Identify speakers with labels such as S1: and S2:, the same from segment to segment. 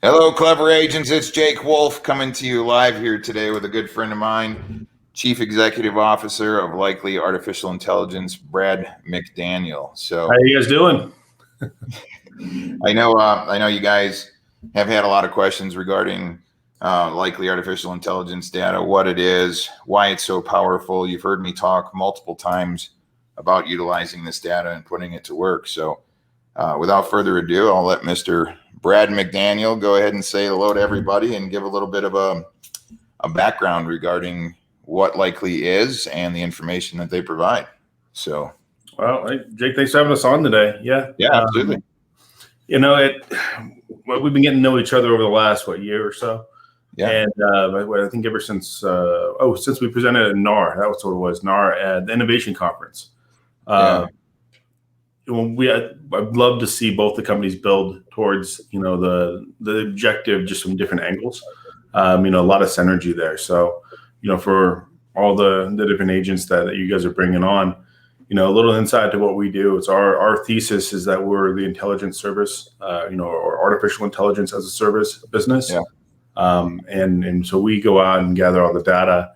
S1: Hello, clever agents. It's Jake Wolfe coming to you live here today with a good friend of mine, Chief Executive Officer of Likely Artificial Intelligence, Brad McDaniel. So,
S2: how you guys doing?
S1: I know you guys have had a lot of questions regarding Likely Artificial Intelligence data, what it is, why it's so powerful. You've heard me talk multiple times about utilizing this data and putting it to work. So, without further ado, I'll let Mr. Brad McDaniel go ahead and say hello to everybody and give a little bit of a background regarding what Likely is and the information that they provide. So,
S2: well, hey, Jake, thanks for having us on today. Yeah,
S1: absolutely.
S2: We've been getting to know each other over the last year or so.
S1: Yeah,
S2: and I think ever since we presented at NAR, that was what it was, NAR at the Innovation Conference. I'd love to see both the companies build towards the objective just from different angles. A lot of synergy there. So for all the different agents that you guys are bringing on, a little insight to what we do. It's our thesis is that we're the intelligence service, or artificial intelligence as a service business.
S1: Yeah.
S2: And so we go out and gather all the data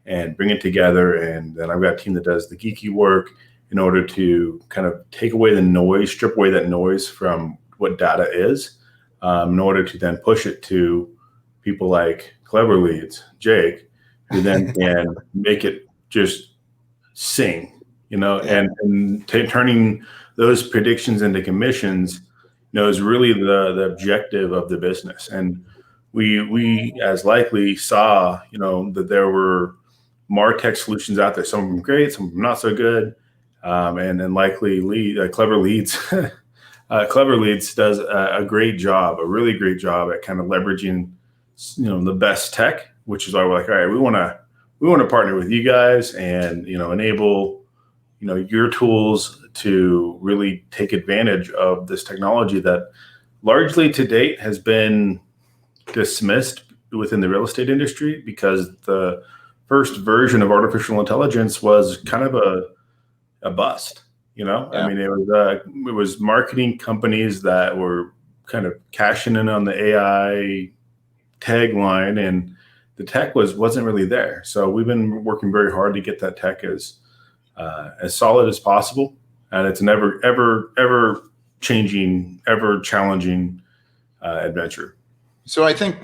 S2: and bring it together, and then I've got a team that does the geeky work in order to kind of take away the noise, strip away that noise from what data is, in order to then push it to people like KlevrLeads, Jake, who then can make it just sing, and turning those predictions into commissions, is really the objective of the business. And we as Likely saw, that there were MarTech solutions out there, some of them great, some of them not so good. And then KlevrLeads, KlevrLeads does a great job, a really great job at kind of leveraging, the best tech, which is why we're like, all right, we want to partner with you guys and, enable, your tools to really take advantage of this technology that largely to date has been dismissed within the real estate industry because the first version of artificial intelligence was kind of a bust,
S1: Yeah.
S2: I mean, it was marketing companies that were kind of cashing in on the AI tagline, and the tech wasn't really there. So we've been working very hard to get that tech as solid as possible, and it's an ever changing, ever challenging adventure.
S1: So I think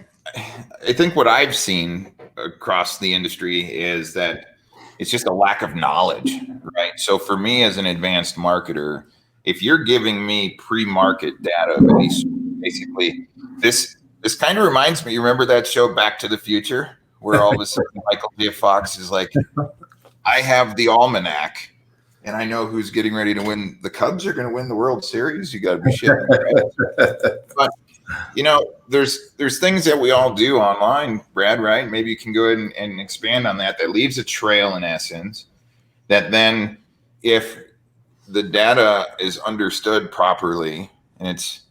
S1: what I've seen across the industry is that it's just a lack of knowledge, right? So for me as an advanced marketer, if you're giving me pre-market data, basically this kind of reminds me, you remember that show Back to the Future, where all of a sudden Michael J. Fox is like, I have the almanac and I know who's getting ready to win. The Cubs are going to win the World Series. You got to be shitting me, right? But there's things that we all do online, Brad, right? Maybe you can go ahead and expand on that. That leaves a trail in essence, that then if the data is understood properly and it's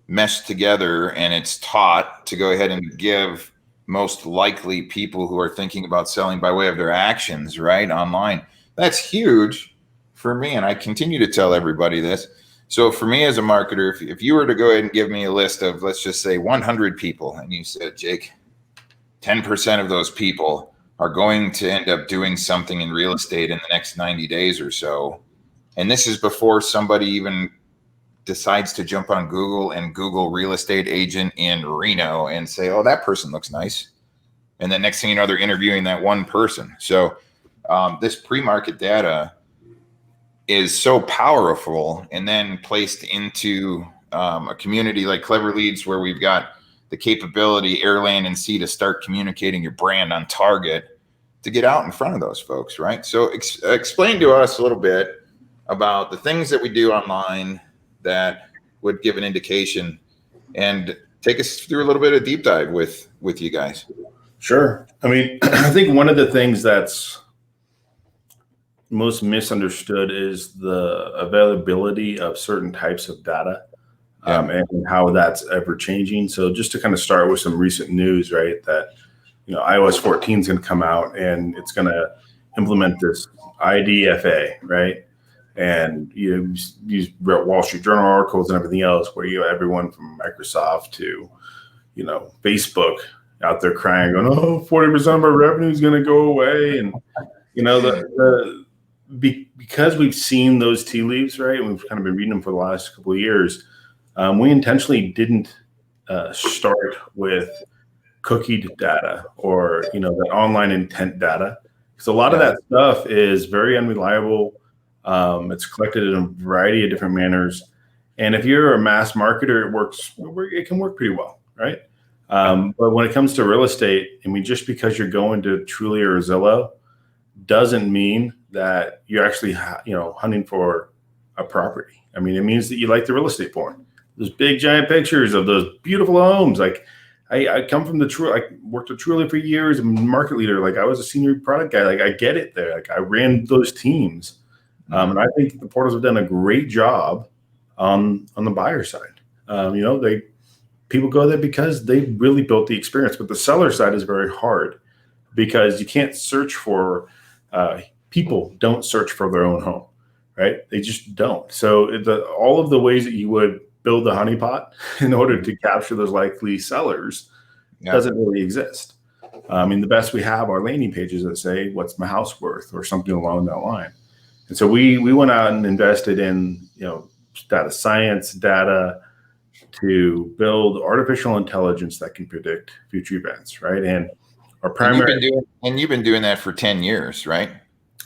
S1: meshed together and it's taught to go ahead and give most likely people who are thinking about selling by way of their actions, right, online, that's huge for me. And I continue to tell everybody this. So for me as a marketer, if you were to go ahead and give me a list of, let's just say 100 people, and you said, Jake, 10% of those people are going to end up doing something in real estate in the next 90 days or so. And this is before somebody even decides to jump on Google and Google real estate agent in Reno and say, oh, that person looks nice. And then next thing you know, they're interviewing that one person. So this pre-market data is so powerful, and then placed into a community like KlevrLeads, where we've got the capability, air, land, and sea, to start communicating your brand on target to get out in front of those folks, right? So explain to us a little bit about the things that we do online that would give an indication, and take us through a little bit of deep dive with you guys.
S2: Sure. I mean, I think one of the things that's most misunderstood is the availability of certain types of data, and how that's ever changing. So just to kind of start with some recent news, right, that iOS 14 is going to come out and it's going to implement this IDFA, right? And you read Wall Street Journal articles and everything else where you have everyone from Microsoft to Facebook out there crying, going, "Oh, 40% of our revenue is going to go away," and because we've seen those tea leaves, right? And we've kind of been reading them for the last couple of years. We intentionally didn't start with cookied data or the online intent data, because a lot of that stuff is very unreliable. It's collected in a variety of different manners, and if you're a mass marketer, it can work pretty well, right? But when it comes to real estate, I mean, just because you're going to Trulia or Zillow doesn't mean that you're actually hunting for a property. I mean, it means that you like the real estate porn. Those big giant pictures of those beautiful homes. Like I come from I worked at Trulia for years. I'm a market leader. Like I was a senior product guy. Like I get it there. Like I ran those teams. And I think the portals have done a great job on the buyer side. People go there because they really built the experience, but the seller side is very hard because you can't search for people don't search for their own home, right? They just don't. So all of the ways that you would build the honeypot in order to capture those likely sellers doesn't really exist. I mean, the best we have are landing pages that say, "What's my house worth?" or something along that line. And so we went out and invested in data science data to build artificial intelligence that can predict future events, right? And our primary
S1: you've been doing that for 10 years, right?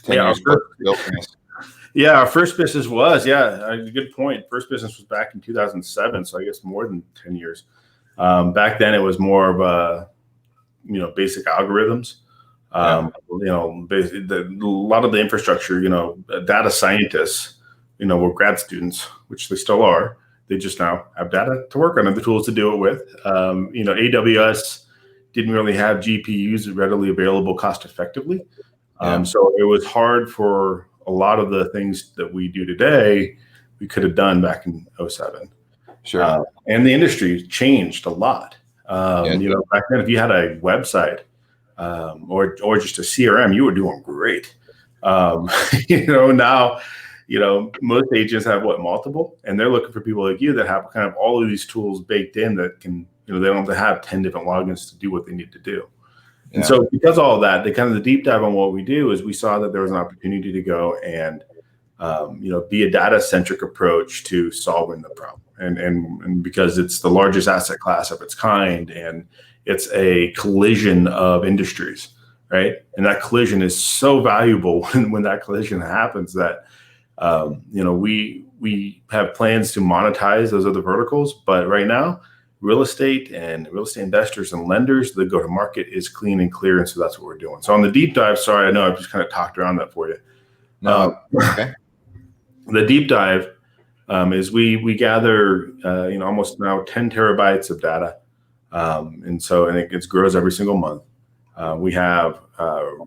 S1: 10
S2: Yeah,
S1: years.
S2: Our first business was, a good point. First business was back in 2007, so I guess more than 10 years. Back then, it was more of basic algorithms. A lot of the infrastructure, data scientists, were grad students, which they still are. They just now have data to work on and the tools to do it with. AWS didn't really have GPUs readily available cost effectively. So it was hard for a lot of the things that we do today, we could have done back in 2007.
S1: Sure.
S2: And the industry changed a lot. Back then, if you had a website or just a CRM, you were doing great. Now, most agents have multiple, and they're looking for people like you that have kind of all of these tools baked in that can, they don't have to have 10 different logins to do what they need to do. And so because of all that, the deep dive on what we do is we saw that there was an opportunity to go and, be a data-centric approach to solving the problem. And because it's the largest asset class of its kind, and it's a collision of industries, right? And that collision is so valuable when that collision happens that, we have plans to monetize those other verticals. But right now, real estate and real estate investors and lenders, the go-to-market is clean and clear. And so that's what we're doing. So on the deep dive, sorry, I know I've just kind of talked around that for you.
S1: No, okay.
S2: The deep dive is we gather, almost now 10 terabytes of data. And it grows every single month. We have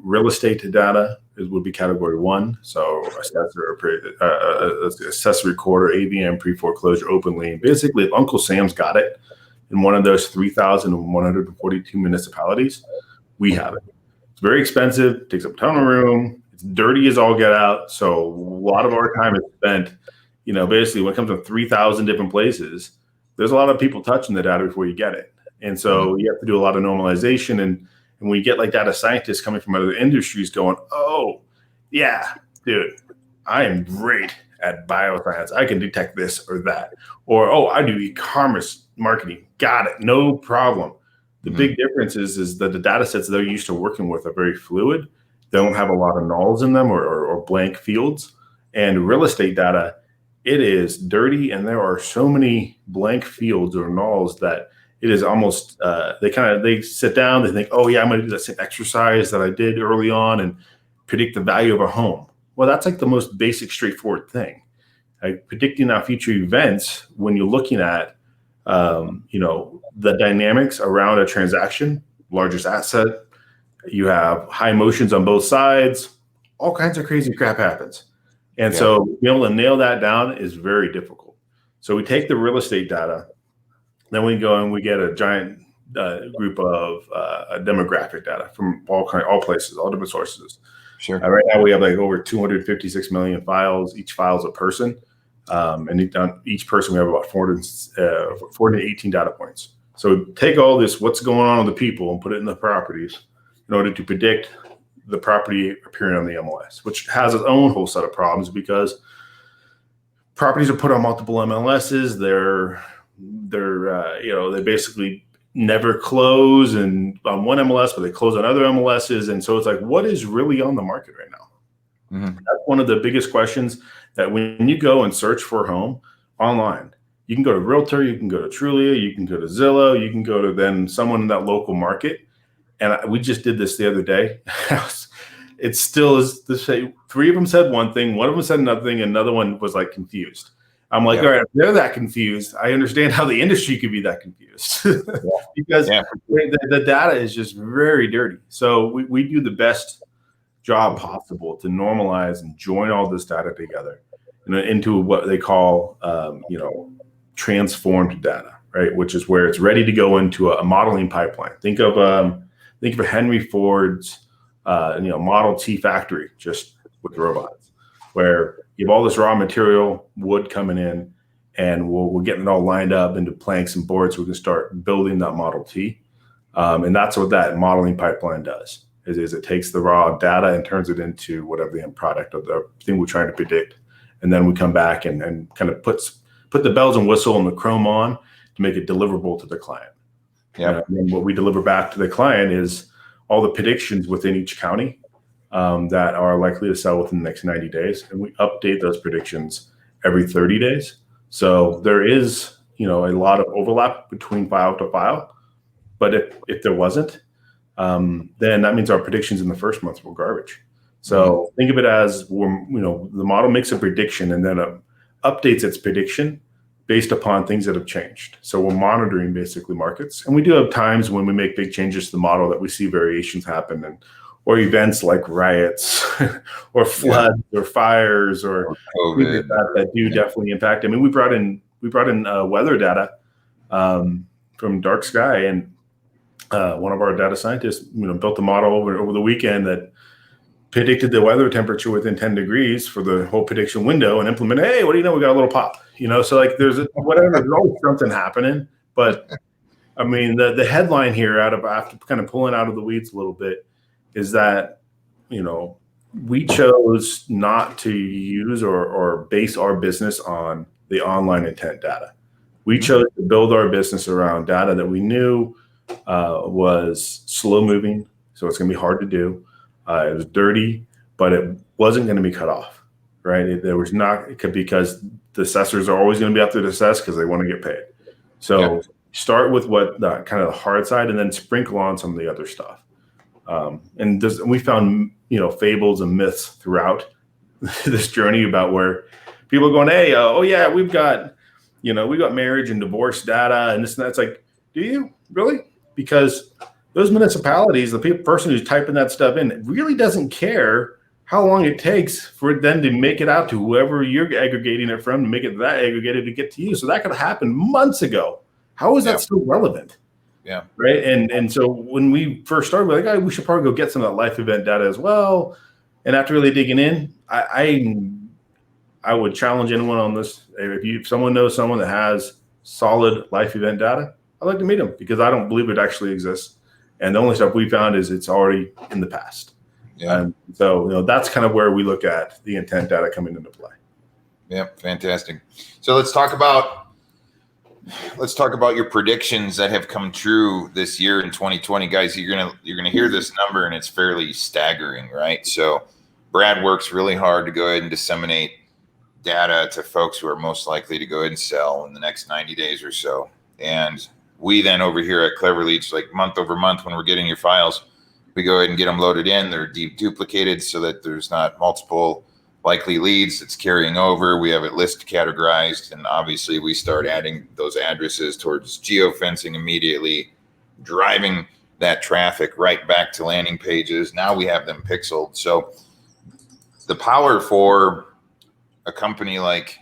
S2: real estate data would be category 1. So assessor, recorder, AVM, pre-foreclosure, open lien. Basically, if Uncle Sam's got it in one of those 3,142 municipalities, we have it. It's very expensive, takes up a ton of room. It's dirty as all get out. So a lot of our time is spent, basically when it comes to 3,000 different places, there's a lot of people touching the data before you get it. And so you have to do a lot of normalization. And when you get like data scientists coming from other industries going, "Oh, yeah, dude, I am great at bioscience. I can detect this or that." Or, "Oh, I do e-commerce marketing. Got it. No problem." The big difference is that the data sets they're used to working with are very fluid. They don't have a lot of nulls in them or blank fields. And real estate data, it is dirty, and there are so many blank fields or nulls that it is almost they sit down, they think, "Oh yeah, I'm going to do that same exercise that I did early on and predict the value of a home." Well, that's like the most basic, straightforward thing. Like predicting our future events when you're looking at the dynamics around a transaction, largest asset, you have high emotions on both sides, all kinds of crazy crap happens. And so being able to nail that down is very difficult. So we take the real estate data, then we go and we get a giant group of demographic data from all places, all different sources.
S1: Sure.
S2: Right now we have like over 256 million files. Each file is a person. And each person we have about 418 data points. So take all this, what's going on with the people, and put it in the properties in order to predict the property appearing on the MLS, which has its own whole set of problems because properties are put on multiple MLSs. They basically never close and on one MLS, but they close on other MLSs. And so it's like, what is really on the market right now? Mm-hmm. That's one of the biggest questions, that when you go and search for a home online, you can go to Realtor, you can go to Trulia, you can go to Zillow, you can go to then someone in that local market. And we just did this the other day. It still is the same. 3 of them said one thing, 1 of them said another thing, another one was like confused. I'm like, all right, if they're that confused, I understand how the industry could be that confused because the data is just very dirty. So we do the best job possible to normalize and join all this data together into what they call, transformed data, right? Which is where it's ready to go into a modeling pipeline. Think of Henry Ford's, Model T factory, just with robots, where you have all this raw material, wood coming in, and we're getting it all lined up into planks and boards so we can start building that Model T. And that's what that modeling pipeline does, is it takes the raw data and turns it into whatever the end product of the thing we're trying to predict. And then we come back and kind of put the bells and whistle and the chrome on to make it deliverable to the client. Yeah. And what we deliver back to the client is all the predictions within each county that are likely to sell within the next 90 days. And we update those predictions every 30 days. So there is, a lot of overlap between file to file. But if there wasn't, then that means our predictions in the first month were garbage. So think of it as, the model makes a prediction and then updates its prediction based upon things that have changed. So we're monitoring basically markets. And we do have times when we make big changes to the model that we see variations happen, or events like riots or floods or fires or COVID that do definitely impact. I mean, we brought in weather data from Dark Sky, and one of our data scientists, built a model over the weekend that predicted the weather temperature within 10 degrees for the whole prediction window and implemented, hey, what do you know? We got a little pop, so like there's always something happening. But I mean, the headline here after kind of pulling out of the weeds a little bit is that, we chose not to use or base our business on the online intent data. We chose to build our business around data that we knew was slow moving. So it's going to be hard to do. It was dirty, but it wasn't going to be cut off, right? There was not, because the assessors are always going to be out there to assess because they want to get paid. So start with what the kind of the hard side, and then sprinkle on some of the other stuff. And we found, fables and myths throughout this journey about where people are going, hey, we've got marriage and divorce data and this and that. It's like, do you really? Because those municipalities, the person who's typing that stuff in really doesn't care how long it takes for them to make it out to whoever you're aggregating it from, to make it that aggregated to get to you. So that could have happened months ago. How is that still relevant? Yeah. Right. And so when we first started, we're like, we should probably go get some of that life event data as well. And after really digging in, I would challenge anyone on this. If someone knows someone that has solid life event data, I'd like to meet them, because I don't believe it actually exists. And the only stuff we found is it's already in the past. Yeah. And so, that's kind of where we look at the intent data coming into play.
S1: Yeah. Fantastic. So let's talk about your predictions that have come true this year in 2020, guys. You're gonna hear this number, and it's fairly staggering, right? So Brad works really hard to go ahead and disseminate data to folks who are most likely to go ahead and sell in the next 90 days or so. And we then over here at KlevrLeads, like month over month, when we're getting your files, we go ahead and get them loaded in. They're duplicated so that there's not multiple likely leads that's carrying over. We have it list categorized, and obviously we start adding those addresses towards geofencing immediately, driving that traffic right back to landing pages. Now we have them pixeled. So the power for a company like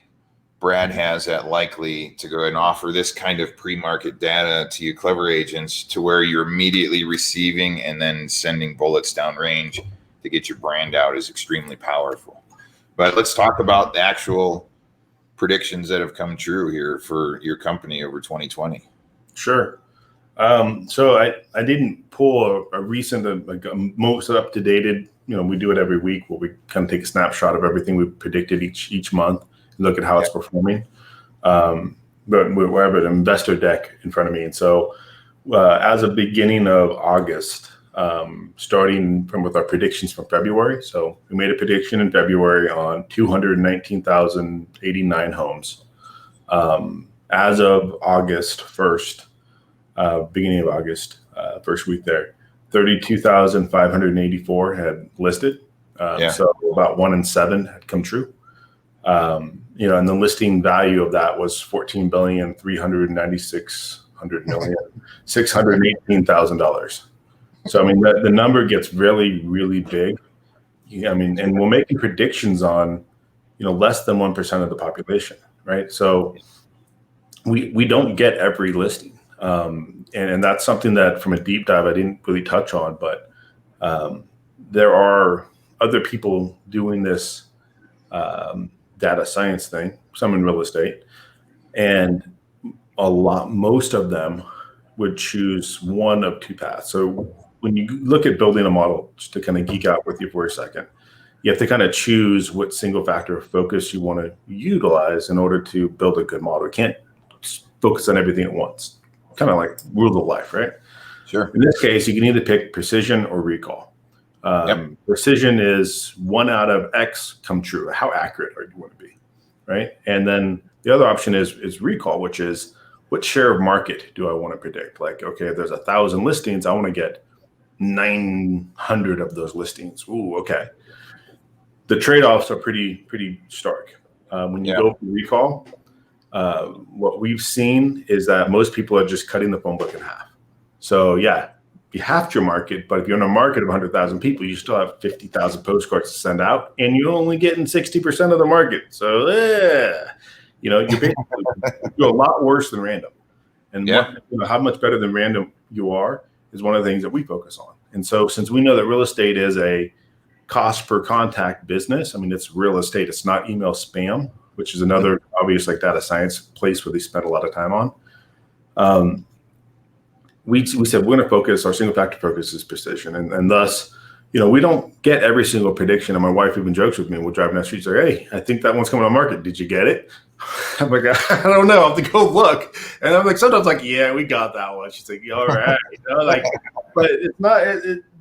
S1: Brad has at Likely to go ahead and offer this kind of pre-market data to you clever agents, to where you're immediately receiving and then sending bullets downrange to get your brand out, is extremely powerful. But let's talk about the actual predictions that have come true here for your company over 2020.
S2: Sure. So I didn't pull a recent, like a most up to dated, we do it every week where we kind of take a snapshot of everything we predicted each month and look at how it's performing. But we have an investor deck in front of me. And so as of beginning of August, starting with our predictions from February. So we made a prediction in February on 219,089 homes. As of August 1st, beginning of August, first week there, 32,584 had listed. So about 1 in 7 had come true. And the listing value of that was $14,396,618,000. So I mean, the number gets really, really big. I mean, and we're making predictions on, less than 1% of the population, right? So we don't get every listing. And that's something that from a deep dive, I didn't really touch on, but there are other people doing this data science thing, some in real estate, and most of them would choose one of two paths. So when you look at building a model, just to kind of geek out with you for a second, you have to kind of choose what single factor of focus you want to utilize in order to build a good model. You can't focus on everything at once. Kind of like rule of life, right?
S1: Sure.
S2: In this case, you can either pick precision or recall. Precision is 1 out of X come true. How accurate are you want to be, right? And then the other option is recall, which is what share of market do I want to predict? Like, okay, if there's 1,000 listings, I want to get 900 of those listings. Ooh, okay. The trade-offs are pretty stark. When you go for recall, what we've seen is that most people are just cutting the phone book in half. So yeah, you have to market, but if you're in a market of 100,000 people, you still have 50,000 postcards to send out, and you're only getting 60% of the market. So you're basically do a lot worse than random. And how much better than random you are is one of the things that we focus on. And so since we know that real estate is a cost per contact business, I mean, it's real estate. It's not email spam, which is another obvious like data science place where they spend a lot of time on. We said we're going to focus, our single factor focus is precision. And thus, we don't get every single prediction. And my wife even jokes with me. We're driving down the street. She's like, hey, I think that one's coming on market. Did you get it? I'm like, I don't know. I'll have to go look. And I'm like, sometimes like, yeah, we got that one. She's like, all right. But it's not,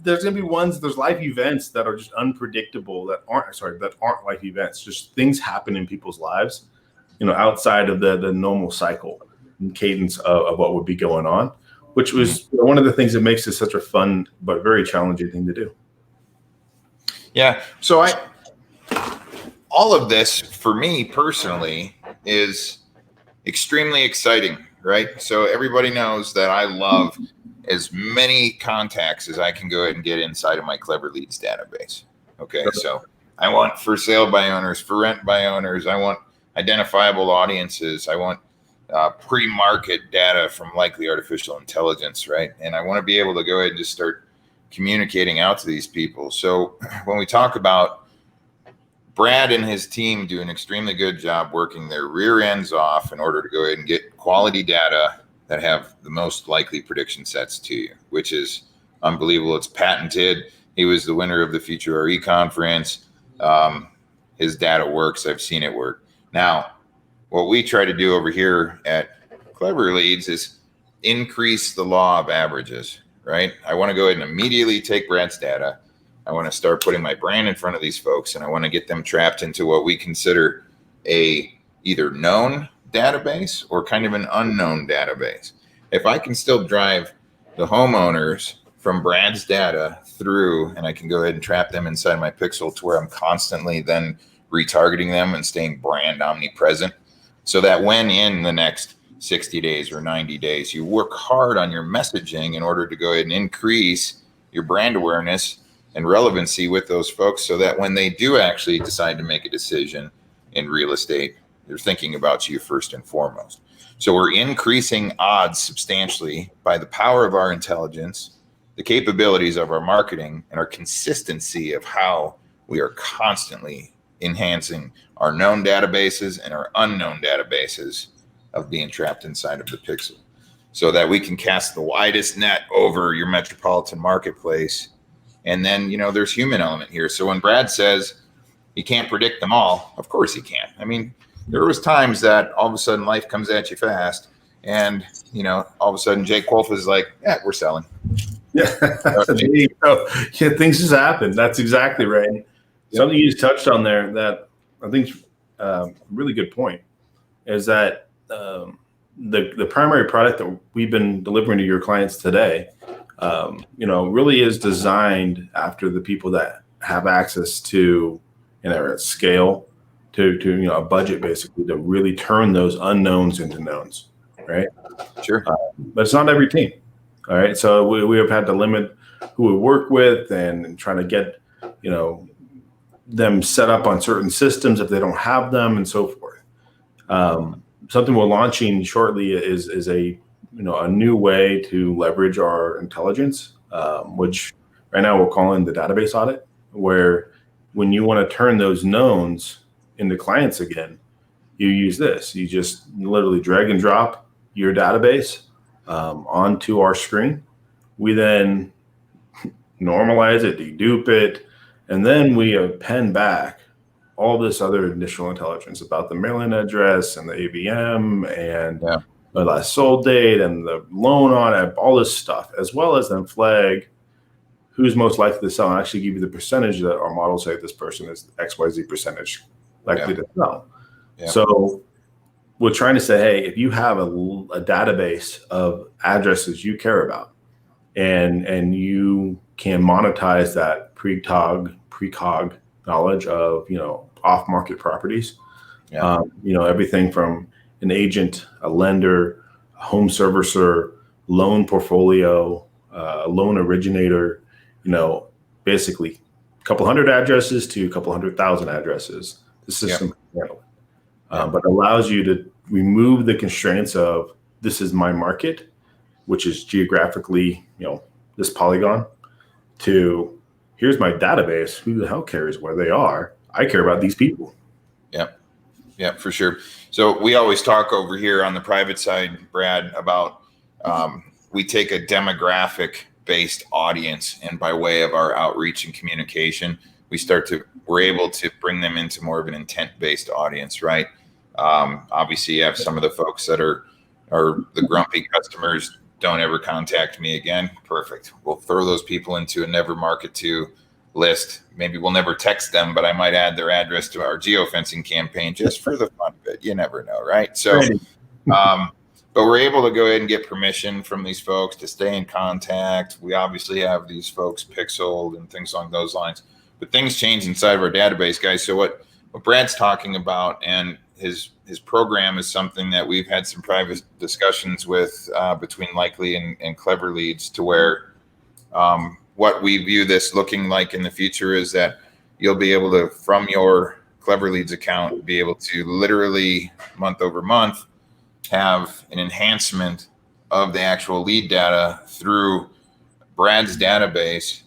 S2: there's going to be there's life events that are just unpredictable that aren't life events. Just things happen in people's lives, outside of the normal cycle and cadence of what would be going on, which was one of the things that makes this such a fun but very challenging thing to do.
S1: Yeah. So all of this for me personally is extremely exciting, right? So everybody knows that I love as many contacts as I can go ahead and get inside of my KlevrLeads database. Okay. So I want for sale by owners, for rent by owners. I want identifiable audiences. I want pre-market data from Likely artificial intelligence, right? And I want to be able to go ahead and just start communicating out to these people. So when we talk about Brad and his team do an extremely good job working their rear ends off in order to go ahead and get quality data that have the most likely prediction sets to you, which is unbelievable. It's patented. He was the winner of the Future RE conference. His data works. I've seen it work. Now, what we try to do over here at KlevrLeads is increase the law of averages, right? I want to go ahead and immediately take Brad's data. I want to start putting my brand in front of these folks, and I want to get them trapped into what we consider a either known database or kind of an unknown database. If I can still drive the homeowners from Brad's data through, and I can go ahead and trap them inside my pixel to where I'm constantly then retargeting them and staying brand omnipresent, so that when in the next 60 days or 90 days, you work hard on your messaging in order to go ahead and increase your brand awareness and relevancy with those folks, so that when they do actually decide to make a decision in real estate, they're thinking about you first and foremost. So we're increasing odds substantially by the power of our intelligence, the capabilities of our marketing, and our consistency of how we are constantly enhancing our known databases and our unknown databases of being trapped inside of the pixel. so that we can cast the widest net over your metropolitan marketplace. And then, there's human element here. So when Brad says you can't predict them all, of course you can't. I mean, there was times that all of a sudden life comes at you fast, and all of a sudden Jake Wolfe is like, yeah, we're selling.
S2: Yeah. Yeah, things just happen. That's exactly right. Yep. Something you just touched on there that I think is a really good point is that the primary product that we've been delivering to your clients today, really is designed after the people that have access to, at scale, to a budget, basically, to really turn those unknowns into knowns, right?
S1: Sure.
S2: But it's not every team. All right. So we have had to limit who we work with and trying to get, them set up on certain systems if they don't have them and so forth. Something we're launching shortly is a new way to leverage our intelligence, which right now we're calling the database audit, where when you want to turn those knowns into clients again, you use this. You just literally drag and drop your database onto our screen. We then normalize it, dedupe it, and then we append back all this other additional intelligence about the mailing address and the ABM and the last sold date and the loan on it, all this stuff, as well as then flag who's most likely to sell and actually give you the percentage that our models say this person is XYZ percentage likely to sell. Yeah. So we're trying to say, hey, if you have a database of addresses you care about and you can monetize that precog knowledge of, off-market properties, everything from an agent, a lender, a home servicer, loan portfolio, a loan originator, basically a couple hundred addresses to a couple 100,000 addresses, the system can handle it. But allows you to remove the constraints of this is my market, which is geographically, this polygon, to here's my database. Who the hell cares where they are? I care about these people.
S1: Yeah, for sure. So we always talk over here on the private side, Brad, about we take a demographic based audience, and by way of our outreach and communication, we're able to bring them into more of an intent based audience, right? Obviously you have some of the folks that are the grumpy customers, don't ever contact me again. Perfect. We'll throw those people into a never market to list. Maybe we'll never text them, but I might add their address to our geofencing campaign just for the fun of it. You never know, right? So, but we're able to go ahead and get permission from these folks to stay in contact. We obviously have these folks pixeled and things along those lines, but things change inside of our database, guys. So what Brad's talking about and his program is something that we've had some private discussions with between Likely and KlevrLeads, to where what we view this looking like in the future is that you'll be able to, from your KlevrLeads account, be able to literally month over month have an enhancement of the actual lead data through Brad's database,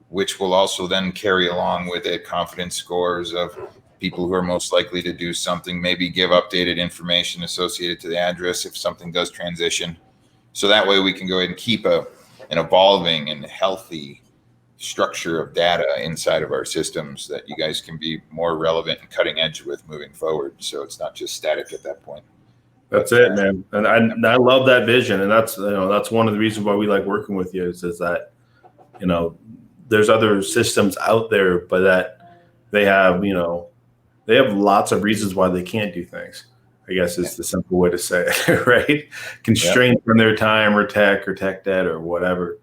S1: which will also then carry along with it confidence scores of people who are most likely to do something, maybe give updated information associated to the address if something does transition. So that way we can go ahead and keep an evolving and healthy structure of data inside of our systems that you guys can be more relevant and cutting edge with moving forward. So it's not just static at that point.
S2: That's it, man. And I love that vision. And that's one of the reasons why we like working with you is that, there's other systems out there, but that they have lots of reasons why they can't do things, I guess is the simple way to say it, right? Constrained from their time or tech debt or whatever.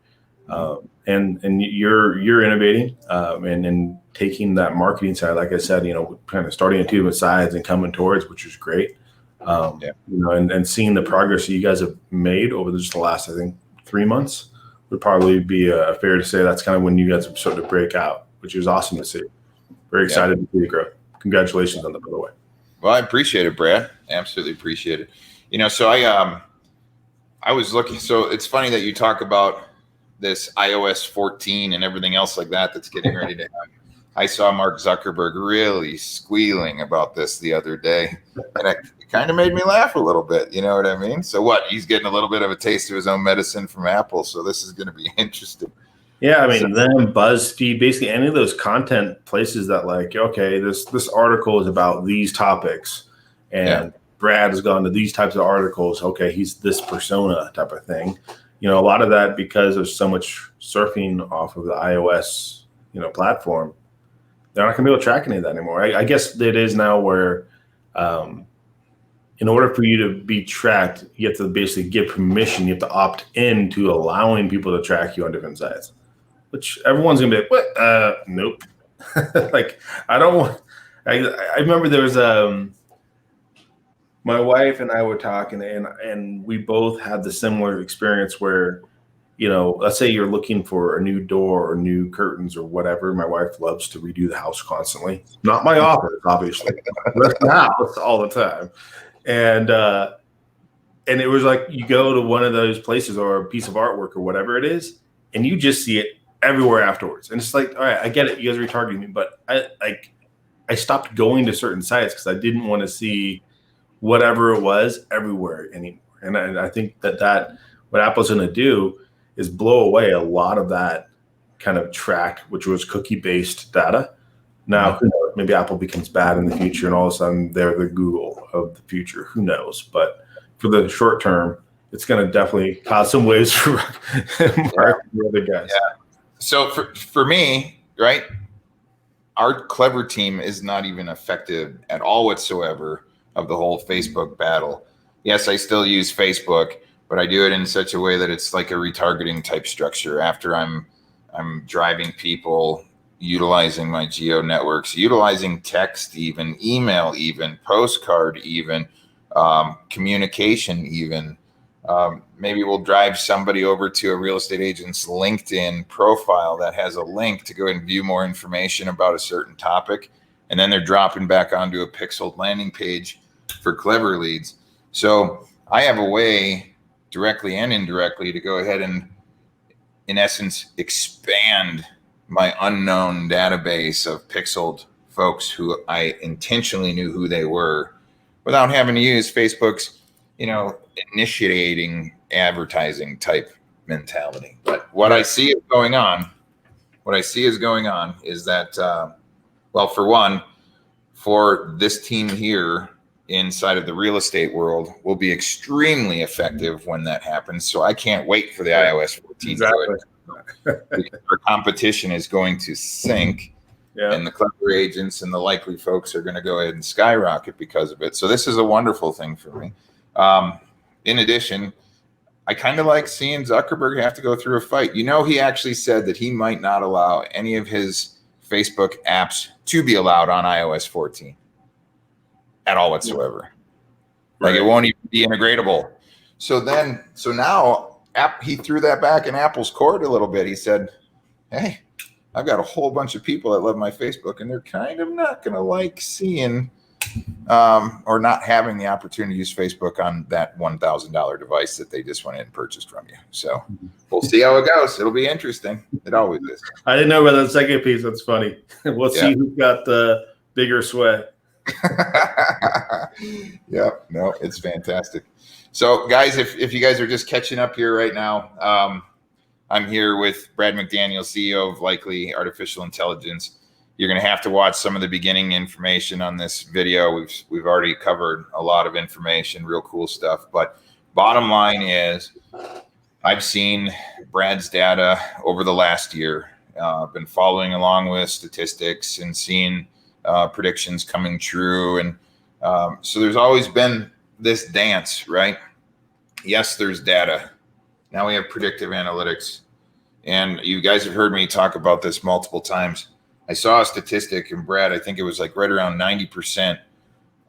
S2: And you're innovating and taking that marketing side, like I said, kind of starting at two sides and coming towards, which is great. And seeing the progress that you guys have made over just the last, I think, 3 months would probably be fair to say that's kind of when you guys have started to break out, which is awesome to see. Very excited to see the growth. Congratulations on that, by the way.
S1: Well, I appreciate it, Brad. Absolutely appreciate it. So I was looking. So it's funny that you talk about this iOS 14 and everything else like that that's getting ready to happen. I saw Mark Zuckerberg really squealing about this the other day, and it kind of made me laugh a little bit. You know what I mean? So what? He's getting a little bit of a taste of his own medicine from Apple. So this is going to be interesting.
S2: Yeah, I mean, then BuzzFeed, basically any of those content places that like, okay, this article is about these topics, and Brad has gone to these types of articles. Okay, he's this persona type of thing. You know, a lot of that because there's so much surfing off of the iOS, platform. They're not going to be able to track any of that anymore. I guess it is now where, in order for you to be tracked, you have to basically give permission. You have to opt in to allowing people to track you on different sites, which everyone's going to be like, what? Nope. Like, I don't want, I remember there was, my wife and I were talking, and we both had the similar experience where, let's say you're looking for a new door or new curtains or whatever. My wife loves to redo the house constantly. Not my office, obviously. But the house all the time. And it was like you go to one of those places or a piece of artwork or whatever it is, and you just see it everywhere afterwards. And it's like, all right, I get it. You guys are retargeting me. But I stopped going to certain sites because I didn't want to see whatever it was everywhere anymore. And I think that what Apple's going to do is blow away a lot of that kind of track, which was cookie-based data. Now, who knows? Maybe Apple becomes bad in the future, and all of a sudden they're the Google of the future. Who knows? But for the short term, it's going to definitely cause some waves for the other guys.
S1: Yeah. So for me, right, our Clever team is not even effective at all whatsoever of the whole Facebook battle. Yes, I still use Facebook, but I do it in such a way that it's like a retargeting type structure. After I'm driving people, utilizing my geo networks, utilizing text, even email, even postcard, even communication, even maybe we'll drive somebody over to a real estate agent's LinkedIn profile that has a link to go and view more information about a certain topic, and then they're dropping back onto a pixeled landing page for KlevrLeads. So I have a way, directly and indirectly, to go ahead and, in essence, expand my unknown database of pixeled folks who I intentionally knew who they were, without having to use Facebook's, initiating advertising type mentality. But what I see is going on is that, well, for one, for this team here inside of the real estate world will be extremely effective when that happens. So I can't wait for the iOS 14 because our competition is going to sink, and the clever agents and the likely folks are going to go ahead and skyrocket because of it. So this is a wonderful thing for me. In addition, I kind of like seeing Zuckerberg have to go through a fight. He actually said that he might not allow any of his Facebook apps to be allowed on iOS 14 at all whatsoever. Like it won't even be integratable. So now he threw that back in Apple's court a little bit. He said, hey, I've got a whole bunch of people that love my Facebook, and they're kind of not going to like seeing or not having the opportunity to use Facebook on that $1,000 device that they just went in and purchased from you. So we'll see how it goes. It'll be interesting. It always is.
S2: I didn't know about that second piece. That's funny. We'll see who's got the bigger sway.
S1: Yeah, no, it's fantastic. So guys, if you guys are just catching up here right now, I'm here with Brad McDaniel, CEO of Likely Artificial Intelligence. You're going to have to watch some of the beginning information on this video. We've already covered a lot of information, real cool stuff. But bottom line is, I've seen Brad's data over the last year. I've been following along with statistics and seeing predictions coming true. And so there's always been this dance, right? Yes, there's data. Now we have predictive analytics. And you guys have heard me talk about this multiple times. I saw a statistic, and Brad, I think it was like right around 90%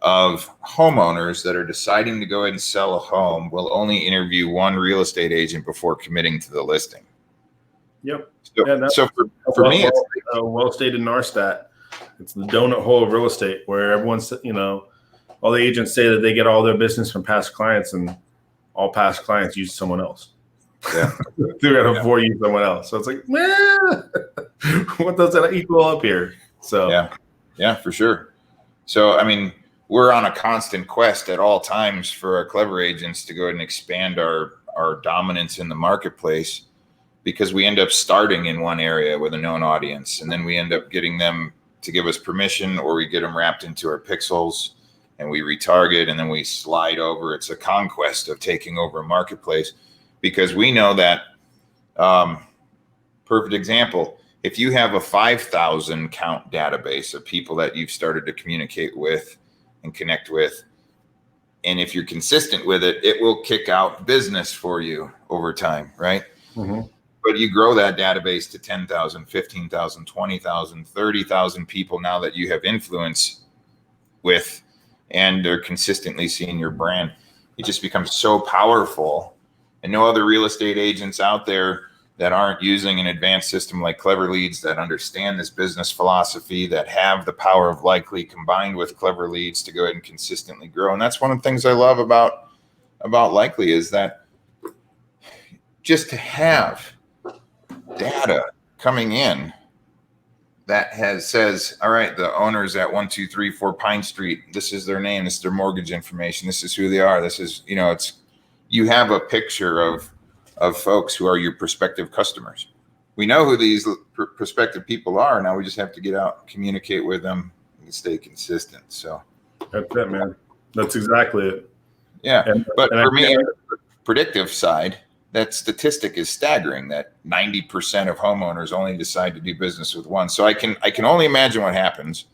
S1: of homeowners that are deciding to go ahead and sell a home will only interview one real estate agent before committing to the listing.
S2: Yep.
S1: So for me, it's
S2: well stated in our stat. It's the donut hole of real estate, where everyone's, all the agents say that they get all their business from past clients, and all past clients use someone else.
S1: Yeah.
S2: 3 out of 4 use someone else. So it's like, what does that equal up here? So
S1: yeah, for sure. So, I mean, we're on a constant quest at all times for our clever agents to go ahead and expand our dominance in the marketplace, because we end up starting in one area with a known audience, and then we end up getting them to give us permission, or we get them wrapped into our pixels and we retarget, and then we slide over. It's a conquest of taking over a marketplace, because we know that, perfect example, if you have a 5,000 count database of people that you've started to communicate with and connect with, and if you're consistent with it, it will kick out business for you over time, right?
S2: Mm-hmm.
S1: But you grow that database to 10,000, 15,000, 20,000, 30,000 people now that you have influence with, and they're consistently seeing your brand. It just becomes so powerful. And no other real estate agents out there that aren't using an advanced system like KlevrLeads, that understand this business philosophy, that have the power of Likely combined with KlevrLeads to go ahead and consistently grow. And that's one of the things I love about Likely, is that just to have data coming in that says, all right, the owner's at 1234 Pine Street. This is their name. This is their mortgage information. This is who they are. This is, you have a picture of folks who are your prospective customers. We know who these prospective people are. Now we just have to get out and communicate with them and stay consistent. So
S2: that's it, man. That's exactly it.
S1: Yeah. But for me, on the predictive side, that statistic is staggering, that 90% of homeowners only decide to do business with one. So I can only imagine what happens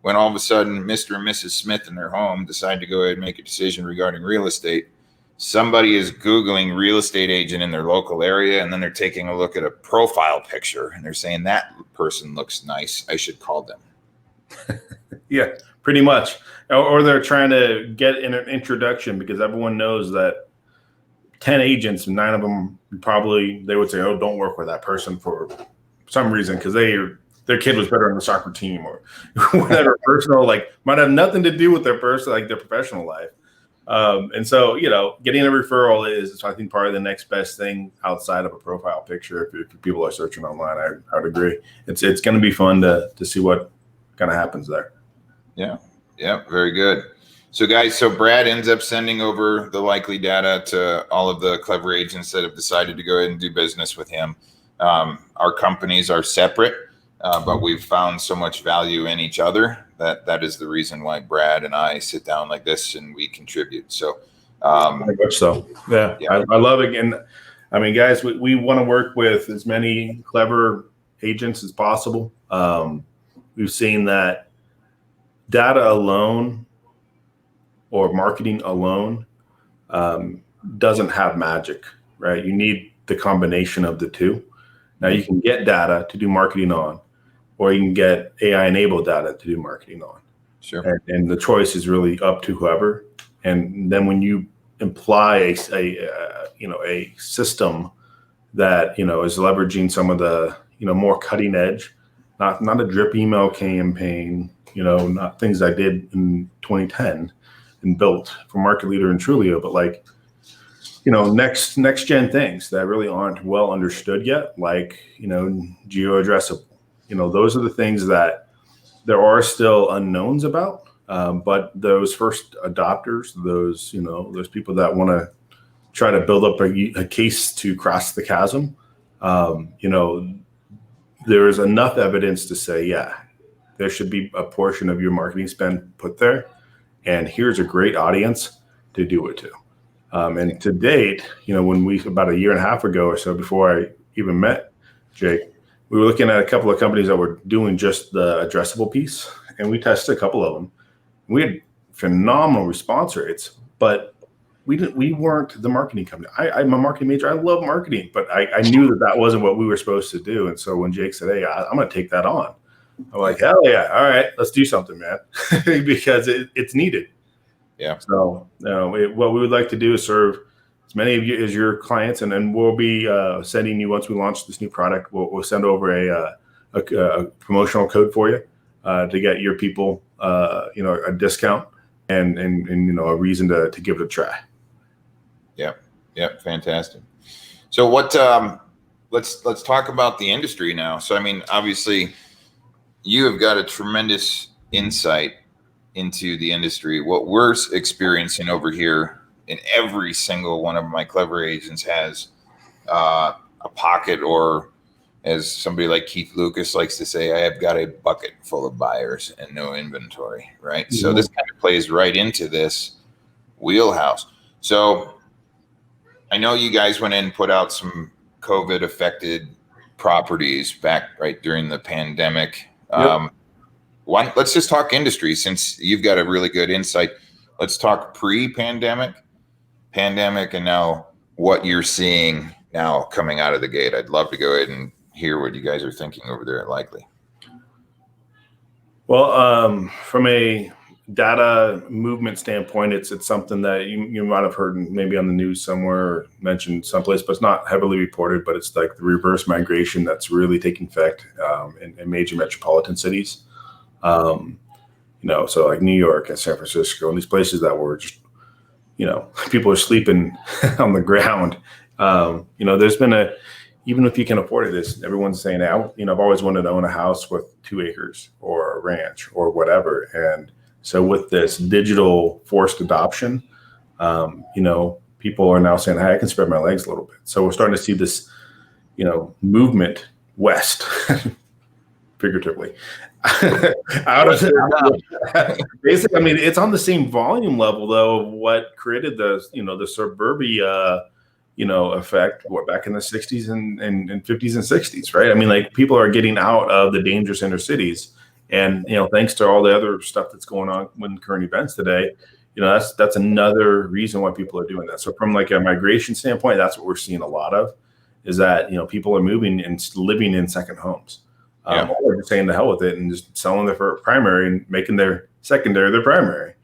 S1: when all of a sudden Mr. and Mrs. Smith in their home decide to go ahead and make a decision regarding real estate. Somebody is Googling real estate agent in their local area, and then they're taking a look at a profile picture and they're saying, that person looks nice, I should call them.
S2: Yeah, pretty much. Or they're trying to get an introduction, because everyone knows that 10 agents, 9 of them they would say, oh, don't work with that person for some reason, because their kid was better on the soccer team or whatever. Personal, might have nothing to do with their their professional life. And so, getting a referral is, I think, part of the next best thing outside of a profile picture. If people are searching online, I would agree. It's going to be fun to see what kind of happens there.
S1: Yeah. Very good. So guys, Brad ends up sending over the Likely data to all of the clever agents that have decided to go ahead and do business with him. Our companies are separate, but we've found so much value in each other that is the reason why Brad and I sit down like this and we contribute. So,
S2: very much so. Yeah. I love it. And I mean, guys, we want to work with as many clever agents as possible. We've seen that data alone or marketing alone doesn't have magic, right? You need the combination of the two. Now you can get data to do marketing on, or you can get AI-enabled data to do marketing on.
S1: Sure.
S2: And the choice is really up to whoever. And then when you imply a system that is leveraging some of the more cutting edge, not a drip email campaign, not things I did in 2010 and built for market leader and Trulio, but next gen things that really aren't well understood yet, geo addressable. Those are the things that there are still unknowns about. But those first adopters, those people that want to try to build up a case to cross the chasm, there is enough evidence to say, yeah, there should be a portion of your marketing spend put there. And here's a great audience to do it to. And to date, when about a year and a half ago or so, before I even met Jake, we were looking at a couple of companies that were doing just the addressable piece, and we tested a couple of them. We had phenomenal response rates, but we weren't the marketing company. I'm a marketing major. I love marketing, but I knew that wasn't what we were supposed to do. And so when Jake said, hey, I'm going to take that on, I'm like, hell yeah. All right, let's do something, man, because it's needed.
S1: Yeah.
S2: So what we would like to do is serve as many of you as your clients, and then we'll be sending you, once we launch this new product, we'll send over a promotional code for you to get your people a discount and a reason to give it a try.
S1: Yep. Fantastic. So what? Let's talk about the industry now. So I mean, obviously, you have got a tremendous insight into the industry, what we're experiencing over here, and every single one of my clever agents has a pocket, or as somebody like Keith Lucas likes to say, I have got a bucket full of buyers and no inventory, right?
S2: Mm-hmm.
S1: So this kind of plays right into this wheelhouse. So I know you guys went in and put out some COVID affected properties back right during the pandemic.
S2: Yep.
S1: Let's just talk industry, since you've got a really good insight. Let's talk pre-pandemic, pandemic, and now what you're seeing now coming out of the gate. I'd love to go ahead and hear what you guys are thinking over there at Likely.
S2: Well, from a data movement standpoint, it's something that you might have heard maybe on the news somewhere or mentioned someplace, but it's not heavily reported. But it's like the reverse migration that's really taking effect in major metropolitan cities. So like New York and San Francisco and these places that were just, people are sleeping on the ground. There's been even if you can afford it, everyone's saying, I've always wanted to own a house with 2 acres or a ranch or whatever. And so with this digital forced adoption, people are now saying, hey, I can spread my legs a little bit. So we're starting to see this, movement west, figuratively. Basically, I mean, it's on the same volume level though of what created the suburbia effect back in the 60s and 50s and 60s, right? I mean, like, people are getting out of the dangerous inner cities, and thanks to all the other stuff that's going on with current events today, that's another reason why people are doing that. So from like a migration standpoint, that's what we're seeing a lot of, is that people are moving and living in second homes. Or just saying the hell with it and just selling their primary and making their secondary their primary,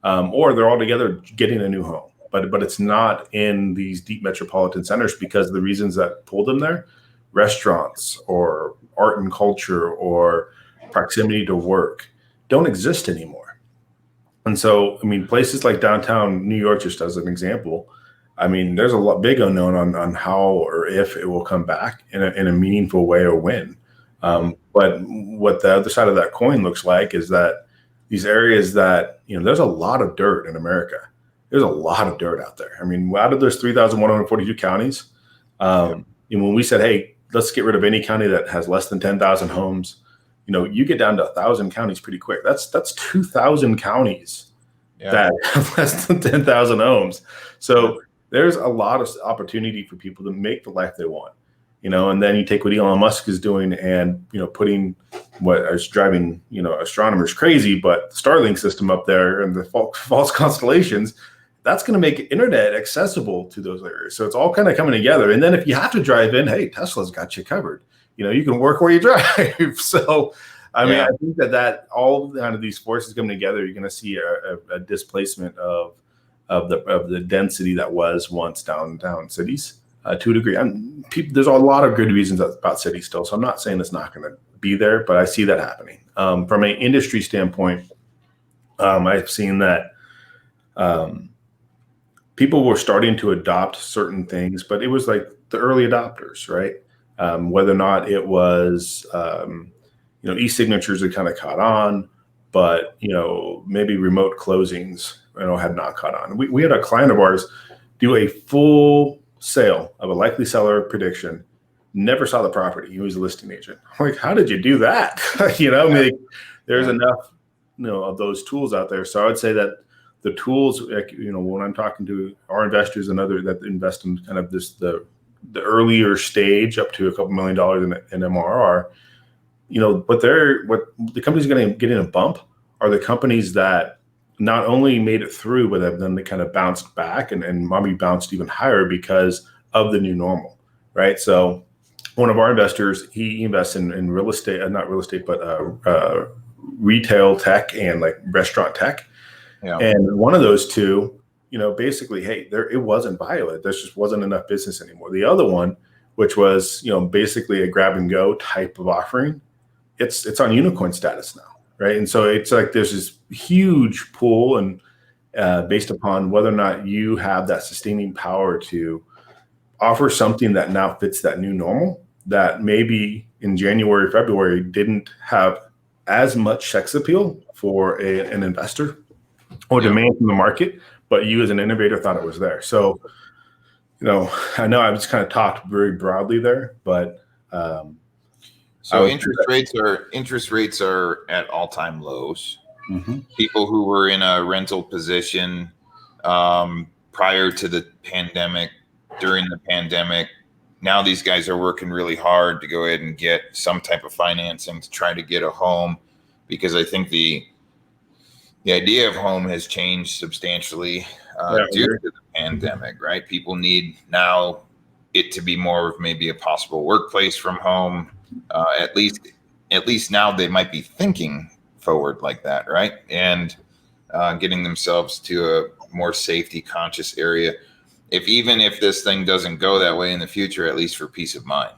S2: or they're all together getting a new home. But it's not in these deep metropolitan centers because of the reasons that pulled them there: restaurants or art and culture or proximity to work don't exist anymore. And so, I mean, places like downtown New York, just as an example, I mean, there's a big unknown on how or if it will come back in a meaningful way or when. But what the other side of that coin looks like is that these areas that, there's a lot of dirt in America. There's a lot of dirt out there. I mean, out of those 3,142 counties, when we said, hey, let's get rid of any county that has less than 10,000 homes, you get down to 1,000 counties pretty quick. That's 2,000 counties that have less than 10,000 homes. So there's a lot of opportunity for people to make the life they want. And then you take what Elon Musk is doing and, putting what is driving, astronomers crazy, but the Starlink system up there and the false constellations, that's going to make internet accessible to those areas. So it's all kind of coming together. And then if you have to drive in, hey, Tesla's got you covered. You can work where you drive. So, I mean, I think that all kind of these forces coming together, you're going to see a displacement of the density that was once downtown cities. To a degree. There's a lot of good reasons about cities still, so I'm not saying it's not going to be there, but I see that happening. From an industry standpoint, I've seen that people were starting to adopt certain things, but it was like the early adopters, right? Whether or not it was, e-signatures that kind of caught on, but maybe remote closings, had not caught on. We had a client of ours do a full sale of a likely seller prediction, never saw the property. He was a listing agent. I'm like, how did you do that? There's enough, of those tools out there. So I would say that the tools, when I'm talking to our investors and other that invest in kind of the earlier stage up to a couple $1 million in MRR, what the companies going to get in a bump are the companies that not only made it through, but then they kind of bounced back and maybe bounced even higher because of the new normal, right? So one of our investors, he invests in real estate, not real estate, but retail tech and like restaurant tech. Yeah. And one of those two, basically, hey, it wasn't viable. There just wasn't enough business anymore. The other one, which was, basically a grab and go type of offering, it's on unicorn status now. Right. And so it's like there's this huge pool and based upon whether or not you have that sustaining power to offer something that now fits that new normal that maybe in January, February didn't have as much sex appeal for an investor or demand from the market, but you as an innovator thought it was there. So, I know I just kind of talked very broadly there, but
S1: so interest rates are at all-time lows.
S2: Mm-hmm.
S1: People who were in a rental position prior to the pandemic, during the pandemic, now these guys are working really hard to go ahead and get some type of financing to try to get a home, because I think the idea of home has changed substantially due to the pandemic, right? People need now it to be more of maybe a possible workplace from home. At least now they might be thinking forward like that, right? And getting themselves to a more safety conscious area. Even if this thing doesn't go that way in the future, at least for peace of mind